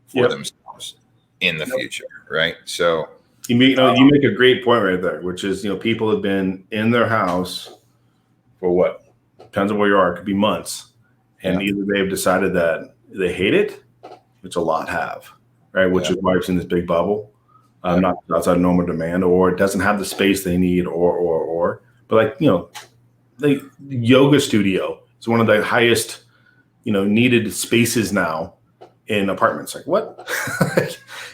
S1: for themselves in the future, right? So
S2: you make a great point right there, which is, people have been in their house for what? Depends on where you are. It could be months. And either they've decided that they hate it, which a lot have, right? Which is why it's in this big bubble, not outside normal demand, or it doesn't have the space they need, or. But the yoga studio is one of the highest, needed spaces now in apartments. Like what?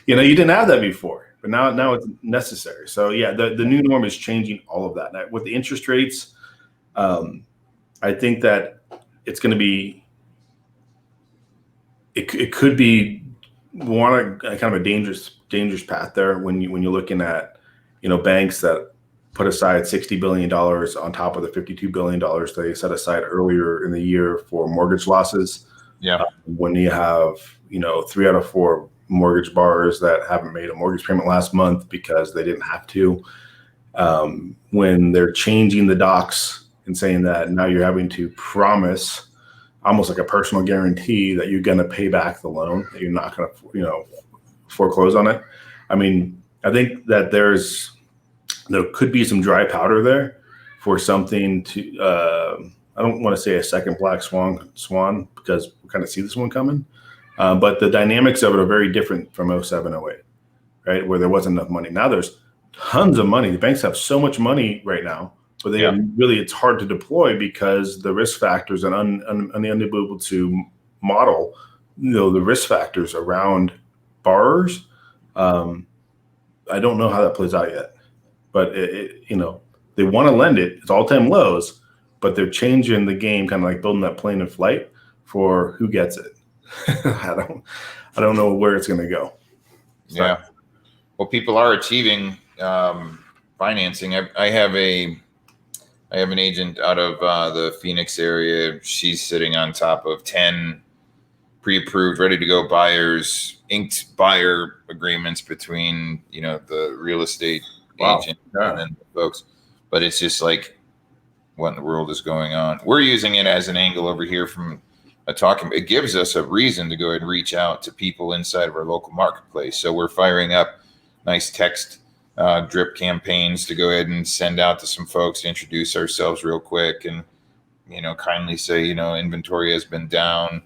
S2: You didn't have that before, but now it's necessary. So the new norm is changing all of that. Now, with the interest rates, I think that it's going to be, it could be kind of a dangerous path there when you're looking at, banks that put aside $60 billion on top of the $52 billion they set aside earlier in the year for mortgage losses.
S1: Yeah.
S2: When you have, 3 out of 4 mortgage borrowers that haven't made a mortgage payment last month because they didn't have to, when they're changing the docs and saying that now you're having to promise almost like a personal guarantee that you're going to pay back the loan, that you're not going to, foreclose on it. I mean, I think that there could be some dry powder there for something to, I don't want to say a second black swan because we kind of see this one coming. But the dynamics of it are very different from 07, 08, right? Where there wasn't enough money. Now there's tons of money. The banks have so much money right now, but it's hard to deploy because the risk factors and unable to model, the risk factors around borrowers. I don't know how that plays out yet, but they want to lend it. It's all-time lows, but they're changing the game, kind of like building that plane in flight for who gets it. I don't know where it's going to go. So.
S1: Yeah. Well, people are achieving financing. I have an agent out of the Phoenix area. She's sitting on top of 10 pre-approved, ready to go buyers, inked buyer agreements between, the real estate agent and then the folks. But it's just like, what in the world is going on? We're using it as an angle over here from it gives us a reason to go ahead and reach out to people inside of our local marketplace. So we're firing up nice text drip campaigns to go ahead and send out to some folks to introduce ourselves real quick and, kindly say, inventory has been down.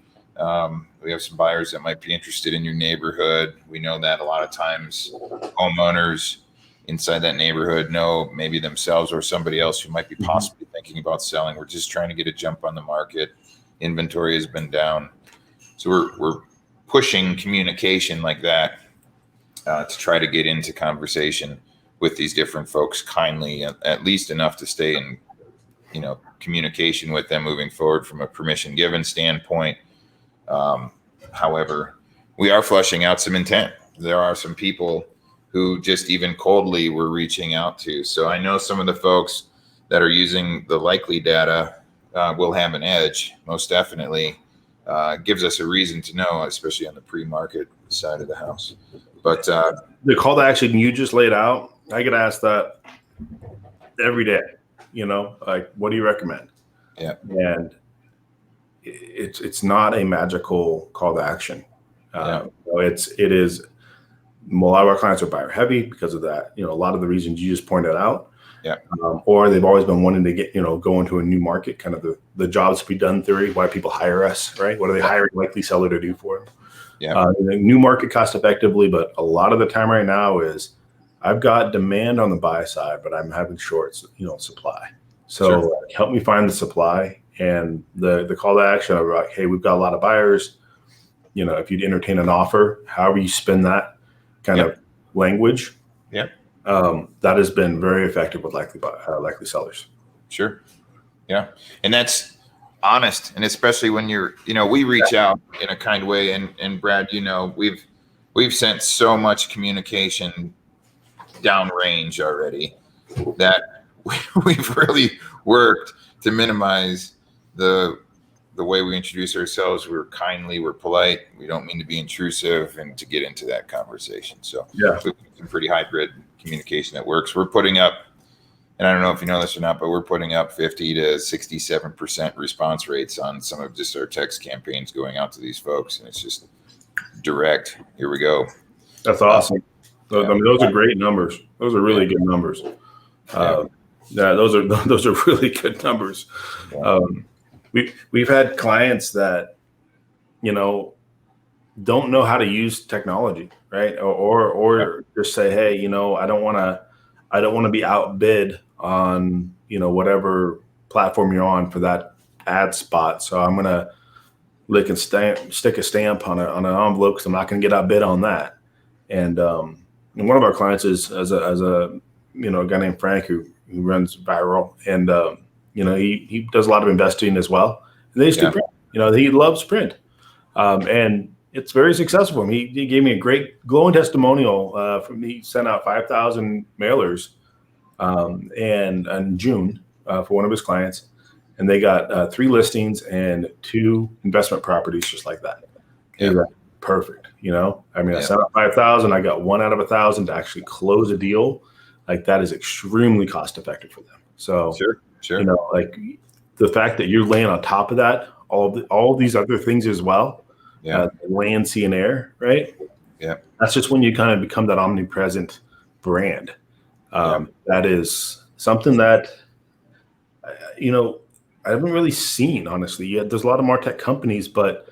S1: We have some buyers that might be interested in your neighborhood. We know that a lot of times homeowners inside that neighborhood know maybe themselves or somebody else who might be possibly thinking about selling. We're just trying to get a jump on the market. Inventory has been down. So we're pushing communication like that to try to get into conversation with these different folks kindly, at least enough to stay in, communication with them moving forward from a permission given standpoint. However, we are flushing out some intent. There are some people who just even coldly we're reaching out to. So I know some of the folks that are using the Likely data will have an edge, most definitely. Gives us a reason to know, especially on the pre-market side of the house. But
S2: the call to action you just laid out, I get asked that every day, like, what do you recommend?
S1: Yeah.
S2: And it's not a magical call to action. It is, a lot of our clients are buyer heavy because of that. A lot of the reasons you just pointed out.
S1: Yeah.
S2: Or they've always been wanting to get, go into a new market, kind of the jobs to be done theory, why people hire us, right? What are they hiring likely seller to do for them?
S1: Yeah.
S2: The new market cost effectively, but a lot of the time right now is I've got demand on the buy side, but I'm having short, supply. So
S1: Sure.
S2: help me find the supply, and the call to action of like, hey, we've got a lot of buyers. If you'd entertain an offer, however you spin that kind
S1: Yep.
S2: of language,
S1: Yep.
S2: that has been very effective with likely sellers.
S1: Sure. Yeah. And that's honest. And especially when we reach out in a kind way, and Brad, we've sent so much communication downrange already that we've really worked to minimize the way we introduce ourselves. We're kindly, we're polite, we don't mean to be intrusive, and to get into that conversation. So
S2: Yeah,
S1: we've got some pretty hybrid communication that works. We're putting up, and I don't know if you know this or not, but we're putting up 50 to 67% response rates on some of just our text campaigns going out to these folks. And it's just direct. Here we go.
S2: that's awesome. I mean, those are great numbers. Those are really good numbers. Yeah, those are really good numbers.
S1: Yeah.
S2: We've had clients that, don't know how to use technology, right? Or just say, hey, I don't want to be outbid on, whatever platform you're on for that ad spot. So I'm gonna stick a stamp on an envelope because I'm not going to get outbid on that. And one of our clients is as a guy named Frank who runs Viral, and he does a lot of investing as well. And they used to print. He loves print, and it's very successful for him. He gave me a great glowing testimonial. He sent out 5,000 mailers, and in June for one of his clients, and they got 3 listings and 2 investment properties just like that.
S1: Yeah.
S2: Like, perfect. I sent out 5,000. I got 1 out of 1,000 to actually close a deal. Like, that is extremely cost effective for them. So,
S1: sure.
S2: Like the fact that you're laying on top of that, all these other things as well.
S1: Yeah.
S2: Land, sea, and air, right?
S1: Yeah.
S2: That's just when you kind of become that omnipresent brand. That is something that, I haven't really seen, honestly. Yeah, there's a lot of MarTech companies, but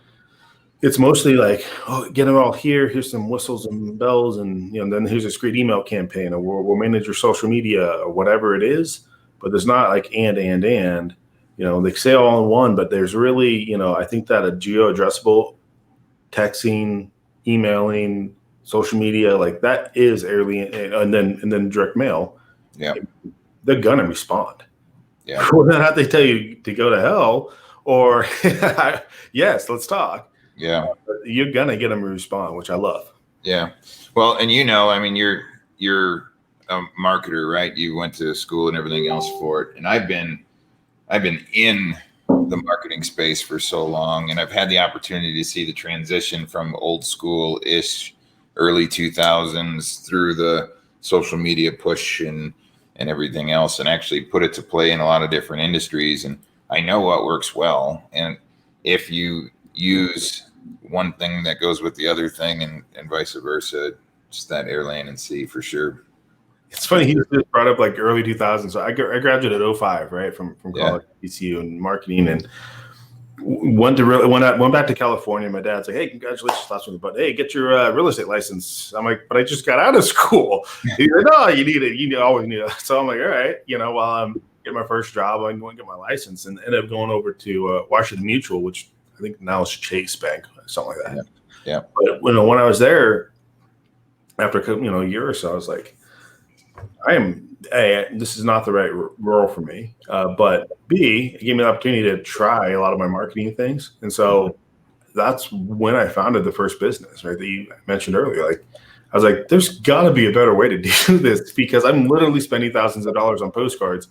S2: it's mostly like, oh, get it all here. Here's some whistles and bells, and then here's this great email campaign, or we'll manage your social media, or whatever it is. But there's not like and. They say all in one, but there's really, I think that a geo-addressable texting, emailing, social media, like that is alien, and then direct mail.
S1: Yeah.
S2: They're gonna respond.
S1: Yeah.
S2: Whether or not they tell you to go to hell or yes, let's talk.
S1: Yeah.
S2: You're gonna get them to respond, which I love.
S1: Yeah. Well, and you're a marketer, right? You went to school and everything else for it. And I've been in the marketing space for so long, and I've had the opportunity to see the transition from old school-ish early 2000s through the social media push and everything else, and actually put it to play in a lot of different industries. And I know what works well. And if you use one thing that goes with the other thing, and vice versa, just that air, land, and sea for sure.
S2: It's funny, he just brought up like early 2000s. So I graduated at 05, right, from college, ECU, and marketing, and went back to California. My dad's like, hey, congratulations, last one, but hey, get your real estate license. I'm like, but I just got out of school. He's like, no, you need it. You always need it. So I'm like, all right, while I'm getting my first job, I'm going to get my license, and ended up going over to Washington Mutual, which I think now is Chase Bank, something like that.
S1: Yeah.
S2: But when I was there, after a year or so, I was like, this is not the right role for me. But B, it gave me the opportunity to try a lot of my marketing things. And so that's when I founded the first business, right, that you mentioned earlier. Like, I was like, there's got to be a better way to do this, because I'm literally spending thousands of dollars on postcards,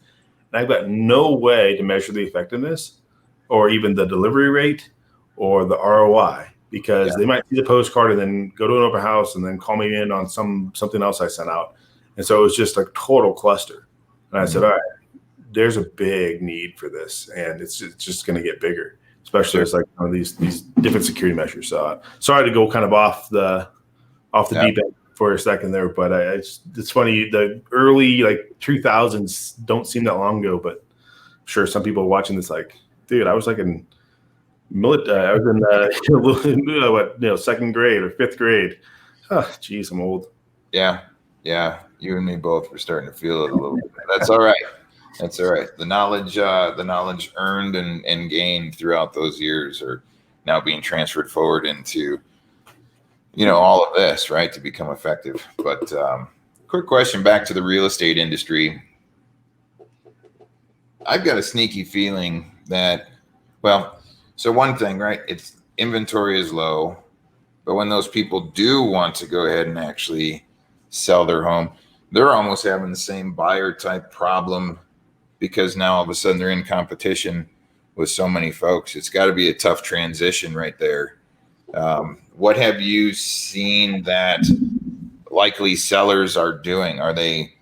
S2: and I've got no way to measure the effectiveness or even the delivery rate or the ROI, because they might see the postcard and then go to an open house and then call me in on something else I sent out. And so it was just a total cluster. And I said, all right, there's a big need for this, and it's just going to get bigger, especially as like one of these different security measures. So sorry to go kind of off the deep end for a second there, but it's funny. The early 2000s don't seem that long ago, but I'm sure some people watching this like, dude, I was like in I was in second grade or fifth grade. Oh, geez, I'm old.
S1: Yeah. Yeah, you and me both were starting to feel it a little bit. That's all right. That's all right. The knowledge earned and gained throughout those years are now being transferred forward into, all of this, right, to become effective. But quick question back to the real estate industry. I've got a sneaky feeling that, so one thing, right, it's inventory is low, but when those people do want to go ahead and actually sell their home, they're almost having the same buyer type problem, because now all of a sudden they're in competition with so many folks. It's got to be a tough transition right there. What have you seen that likely sellers are doing? Are they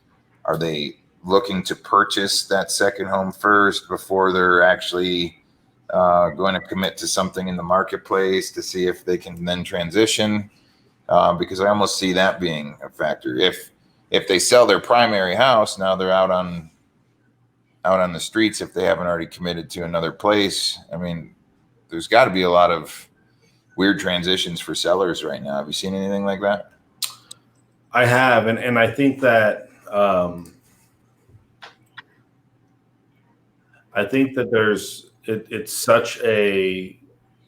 S1: looking to purchase that second home first before they're actually going to commit to something in the marketplace to see if they can then transition? Because I almost see that being a factor. If they sell their primary house, now they're out on the streets if they haven't already committed to another place. I mean, there's got to be a lot of weird transitions for sellers right now. Have you seen anything like that?
S2: I have, and I think that it's such a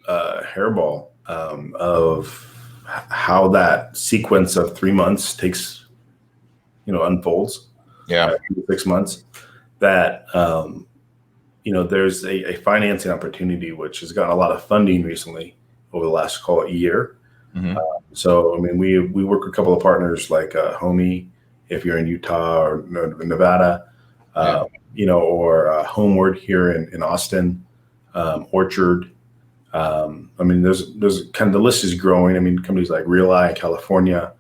S2: hairball of how that sequence of 3 months takes, unfolds.
S1: Yeah,
S2: 6 months. That there's a financing opportunity which has gotten a lot of funding recently over the last, call it, year.
S1: Mm-hmm.
S2: So I mean, we work with a couple of partners like Homey, if you're in Utah or Nevada, or Homeward here in Austin, Orchard. I mean, there's kind of, the list is growing. I mean, companies like Real.AI in California,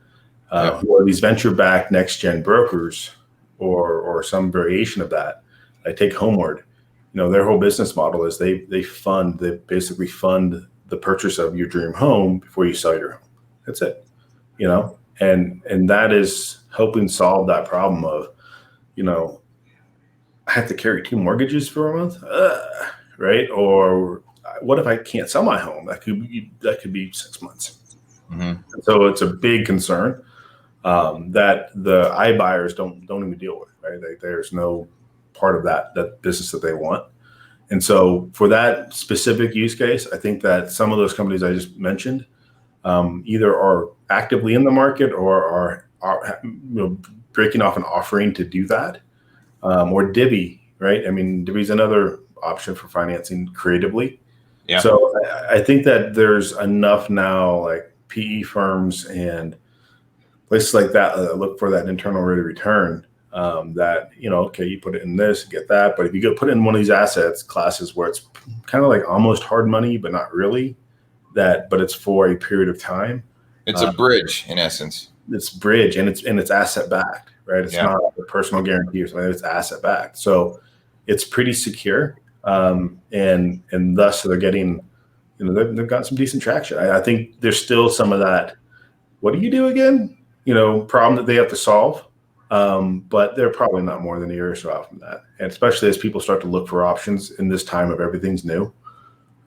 S2: who are these venture-backed next-gen brokers, or some variation of that. I take Homeward. Their whole business model is they basically fund the purchase of your dream home before you sell your home. That's it. And that is helping solve that problem of, I have to carry 2 mortgages for a month, right? Or what if I can't sell my home? That could be 6 months.
S1: Mm-hmm.
S2: So it's a big concern that the iBuyers don't even deal with, right? There's no part of that business that they want. And so for that specific use case, I think that some of those companies I just mentioned either are actively in the market or are breaking off an offering to do that, or Divvy, right? I mean, Divvy's another option for financing creatively. Yeah. So I think that there's enough now, like PE firms and places like that look for that internal rate of return. That, okay, you put it in this, get that. But if you go put it in one of these assets classes where it's kind of like almost hard money, but not really, but it's for a period of time.
S1: It's a bridge in essence.
S2: It's bridge, and it's asset backed, right? It's not a personal guarantee or something. It's asset backed. So it's pretty secure. And thus they're getting, they've got some decent traction. I think there's still some of that, what do you do again? Problem that they have to solve. But they're probably not more than a year or so out from that. And especially as people start to look for options in this time of everything's new,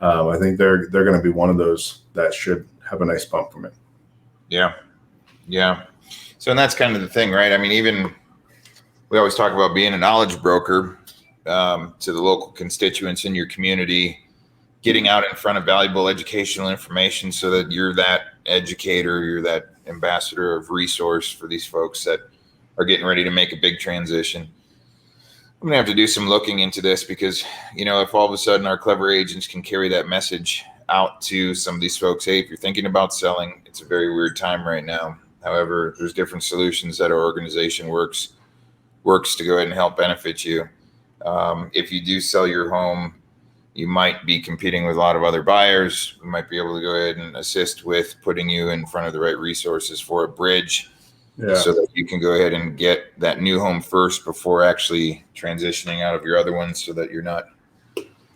S2: I think they're going to be one of those that should have a nice bump from it.
S1: Yeah. Yeah. So, and that's kind of the thing, right? I mean, we always talk about being a knowledge broker to the local constituents in your community, getting out in front of valuable educational information so that you're that educator, you're that ambassador of resource for these folks that are getting ready to make a big transition. I'm gonna have to do some looking into this because, if all of a sudden our clever agents can carry that message out to some of these folks, hey, if you're thinking about selling, it's a very weird time right now. However, there's different solutions that our organization works to go ahead and help benefit you. If you do sell your home, you might be competing with a lot of other buyers. We might be able to go ahead and assist with putting you in front of the right resources for a bridge. Yeah. So that you can go ahead and get that new home first before actually transitioning out of your other ones, so that you're not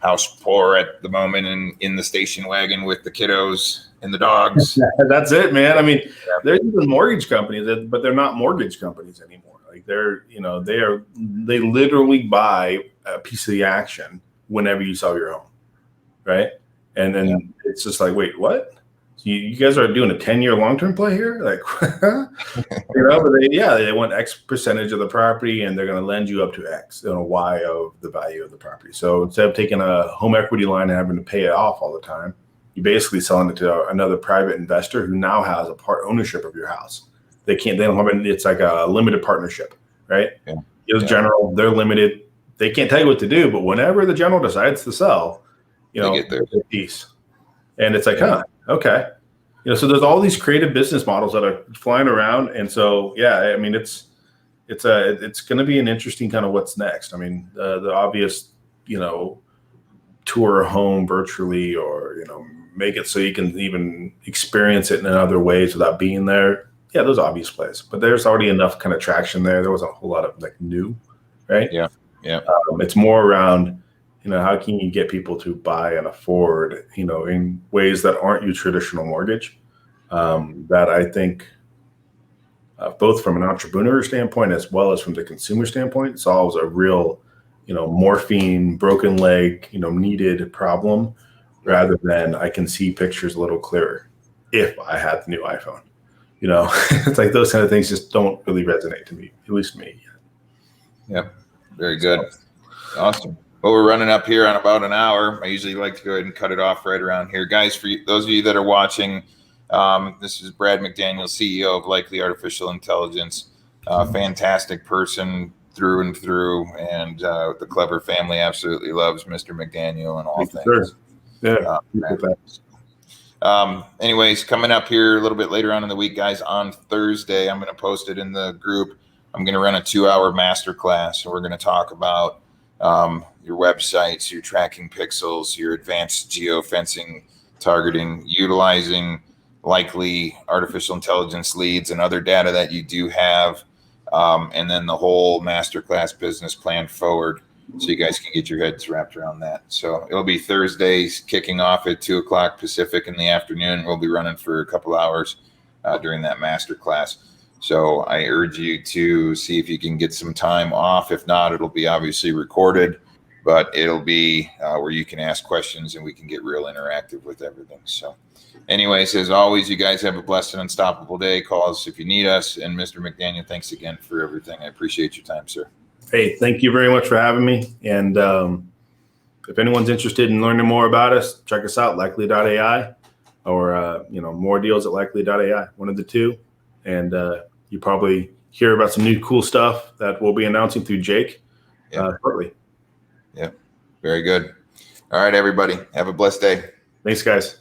S1: house poor at the moment and in the station wagon with the kiddos and the dogs.
S2: That's it, man. I mean, there's even mortgage companies, but they're not mortgage companies anymore. Like they literally buy a piece of the action whenever you sell your home, right? And then it's just like, wait, what? So you guys are doing a 10-year long-term play here? Like, but they want X percentage of the property and they're going to lend you up to X, Y of the value of the property. So instead of taking a home equity line and having to pay it off all the time, you're basically selling it to another private investor who now has a part ownership of your house. They don't have it's like a limited partnership, right? Yeah. General, they're limited. They can't tell you what to do, but whenever the general decides to sell, they get their piece. And it's like, okay. So there's all these creative business models that are flying around. And so, I mean, it's going to be an interesting kind of what's next. I mean, the obvious, tour a home virtually or, make it so you can even experience it in other ways without being there. Yeah, those obvious plays, but there's already enough kind of traction there. There wasn't a whole lot of like new, right?
S1: Yeah.
S2: It's more around, how can you get people to buy and afford, in ways that aren't your traditional mortgage. That I think both from an entrepreneur standpoint as well as from the consumer standpoint solves a real, morphine, broken leg, needed problem, rather than I can see pictures a little clearer if I had the new iPhone. It's like those kind of things just don't really resonate to me, at least me.
S1: Yep. Very good. Awesome. Well, we're running up here on about an hour. I usually like to go ahead and cut it off right around here. Guys, for those of you that are watching, this is Brad McDaniel, CEO of Likely Artificial Intelligence. Fantastic person through and through. And the Clever family absolutely loves Mr. McDaniel and all things. Sure.
S2: Yeah.
S1: Anyways, coming up here a little bit later on in the week, guys, on Thursday, I'm going to post it in the group. I'm going to run a 2-hour masterclass, and we're going to talk about your websites, your tracking pixels, your advanced geofencing targeting, utilizing Likely artificial intelligence leads and other data that you do have, and then the whole masterclass business plan forward, so you guys can get your heads wrapped around that. So it'll be Thursdays, kicking off at 2 o'clock Pacific in the afternoon. We'll be running for a couple hours during that masterclass. So I urge you to see if you can get some time off. If not, it'll be obviously recorded, but it'll be where you can ask questions and we can get real interactive with everything. So anyways, as always, you guys have a blessed and unstoppable day. Call us if you need us. And Mr. McDaniel, thanks again for everything. I appreciate your time, sir.
S2: Hey, thank you very much for having me. And if anyone's interested in learning more about us, check us out, Likely.AI, or more deals at Likely.AI, one of the two. And you probably hear about some new cool stuff that we'll be announcing through Jake shortly.
S1: Yep. Very good. All right, everybody. Have a blessed day.
S2: Thanks, guys.